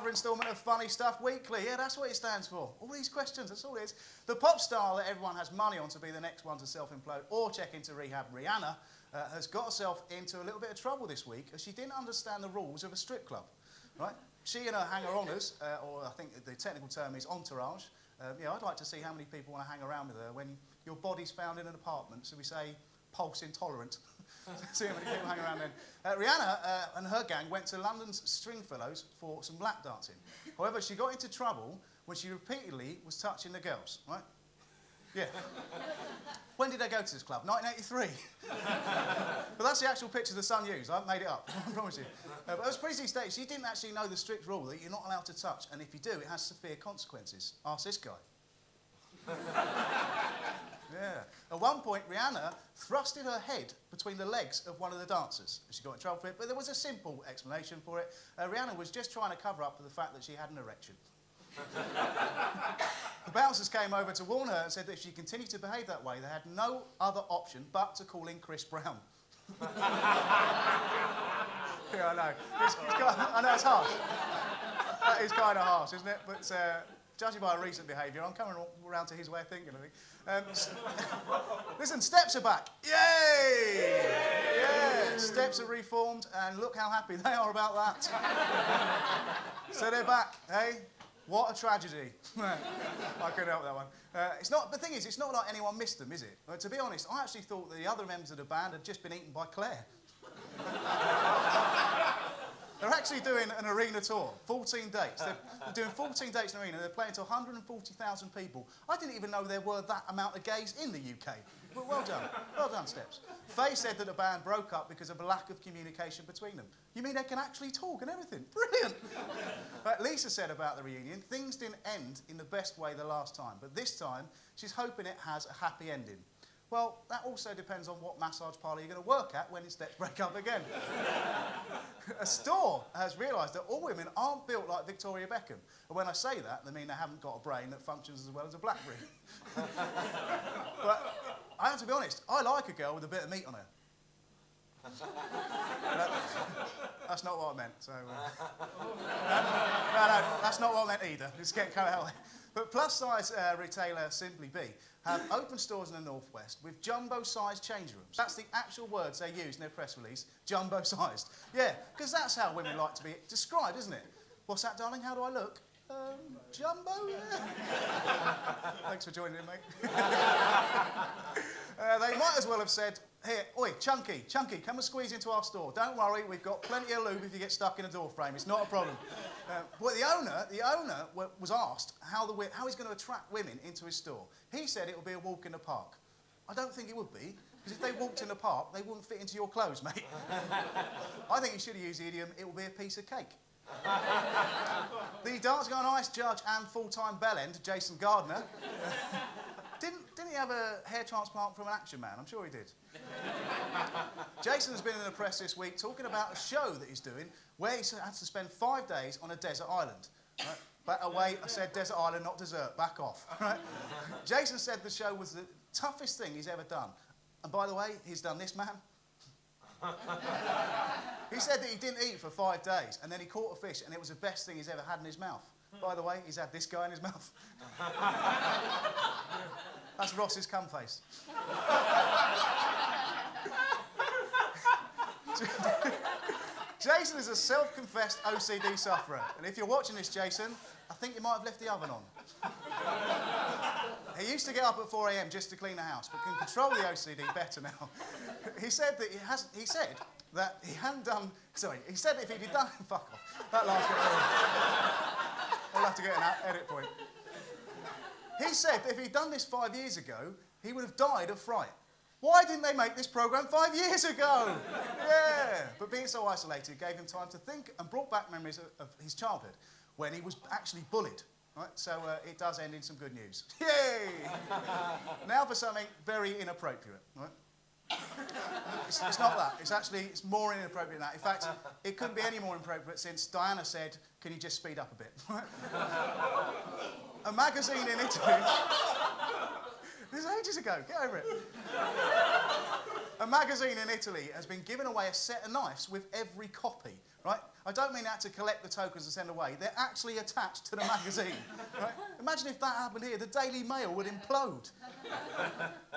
another instalment of Funny Stuff Weekly. Yeah, that's what it stands for. All these questions, that's all it is. The pop star that everyone has money on to be the next one to self-implode or check into rehab, Rihanna, has got herself into a little bit of trouble this week as she didn't understand the rules of a strip club. Right? She and her hanger-oners, or I think the technical term is entourage. Yeah, I'd like to see how many people want to hang around with her when your body's found in an apartment, so we say pulse intolerant. See how many people hang around then. Rihanna and her gang went to London's Stringfellows for some lap dancing. However, she got into trouble when she repeatedly was touching the girls, right? Yeah. When did they go to this club? 1983. But that's the actual picture the Sun used. I haven't made it up, I promise you. But it was pretty stated. She didn't actually know the strict rule that you're not allowed to touch, and if you do, it has severe consequences. Ask this guy. Yeah. At one point, Rihanna thrusted her head between the legs of one of the dancers. She got in trouble for it, but there was a simple explanation for it. Rihanna was just trying to cover up for the fact that she had an erection. The bouncers came over to warn her and said that if she continued to behave that way, they had no other option but to call in Chris Brown. Yeah, I know. I know it's harsh. That is kind of harsh, isn't it? But judging by recent behaviour, I'm coming around to his way of thinking, I think. Listen, Steps are back. Yay! Yeah, Steps are reformed, and look how happy they are about that. So they're back, hey? What a tragedy. I couldn't help that one. The thing is, it's not like anyone missed them, is it? To be honest, I actually thought that the other members of the band had just been eaten by Claire. They're actually doing an arena tour, 14 dates. They're doing 14 dates in an arena. They're playing to 140,000 people. I didn't even know there were that amount of gays in the UK. But well done. Well done, Steps. Faye said that the band broke up because of a lack of communication between them. You mean they can actually talk and everything? Brilliant! But Lisa said about the reunion, things didn't end in the best way the last time, but this time she's hoping it has a happy ending. Well, that also depends on what massage parlour you're going to work at when Steps break up again. A store has realised that all women aren't built like Victoria Beckham. And when I say that, they mean they haven't got a brain that functions as well as a BlackBerry. But I have to be honest, I like a girl with a bit of meat on her. That's not what I meant. So, no, that's not what I meant either. It's getting kind of out. But plus-size retailer Simply Be have open stores in the Northwest with jumbo-sized change rooms. That's the actual words they use in their press release, jumbo-sized. Yeah, because that's how women like to be described, isn't it? What's that, darling? How do I look? Jumbo? Yeah. Thanks for joining in, mate. They might as well have said, here, oi, Chunky, come and squeeze into our store. Don't worry, we've got plenty of lube if you get stuck in a door frame. It's not a problem. But the owner was asked how he's going to attract women into his store. He said it would be a walk in the park. I don't think it would be, because if they walked in the park, they wouldn't fit into your clothes, mate. I think you should have used the idiom, it will be a piece of cake. The Dancing on Ice judge and full-time bellend, Jason Gardner, didn't he have a hair transplant from an action man? I'm sure he did. Jason has been in the press this week talking about a show that he's doing where he had to spend 5 days on a desert island. Right? Back away, I said desert island, not dessert. Back off. Right? Jason said the show was the toughest thing he's ever done. And by the way, he's done this, man. He said that he didn't eat for 5 days, and then he caught a fish, and it was the best thing he's ever had in his mouth. By the way, he's had this guy in his mouth. That's Ross's cum face. Jason is a self-confessed OCD sufferer, and if you're watching this, Jason, I think you might have left the oven on. He used to get up at 4 AM just to clean the house, but can control the OCD better now. He said that he hadn't done. Sorry, he said if he'd done. Fuck off. That last bit. I'll have to get an edit point. He said that if he'd done this 5 years ago, he would have died of fright. Why didn't they make this programme 5 years ago? Yeah. But being so isolated gave him time to think and brought back memories of his childhood when he was actually bullied. Right? So it does end in some good news. Yay! Now for something very inappropriate. Right? It's not that. It's more inappropriate than that. In fact, it couldn't be any more inappropriate since Diana said, can you just speed up a bit? A magazine in Italy This is ages ago. Get over it. A magazine in Italy has been giving away a set of knives with every copy, right? I don't mean that to collect the tokens and send away. They're actually attached to the magazine, right? Imagine if that happened here. The Daily Mail would implode.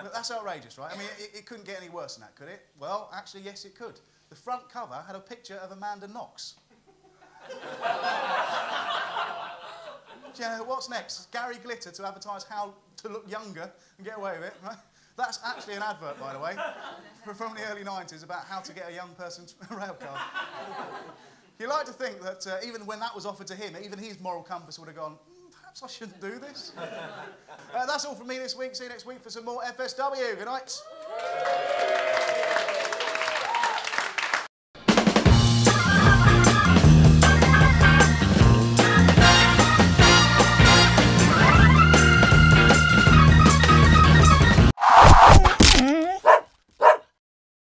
Look, that's outrageous, right? I mean, it couldn't get any worse than that, could it? Well, actually, yes, it could. The front cover had a picture of Amanda Knox. Do you know what's next? Gary Glitter to advertise how to look younger and get away with it, right? That's actually an advert, by the way, from the early 90s about how to get a young person's rail card. You like to think that even when that was offered to him, even his moral compass would have gone, perhaps I shouldn't do this. That's all from me this week. See you next week for some more FSW. Good night.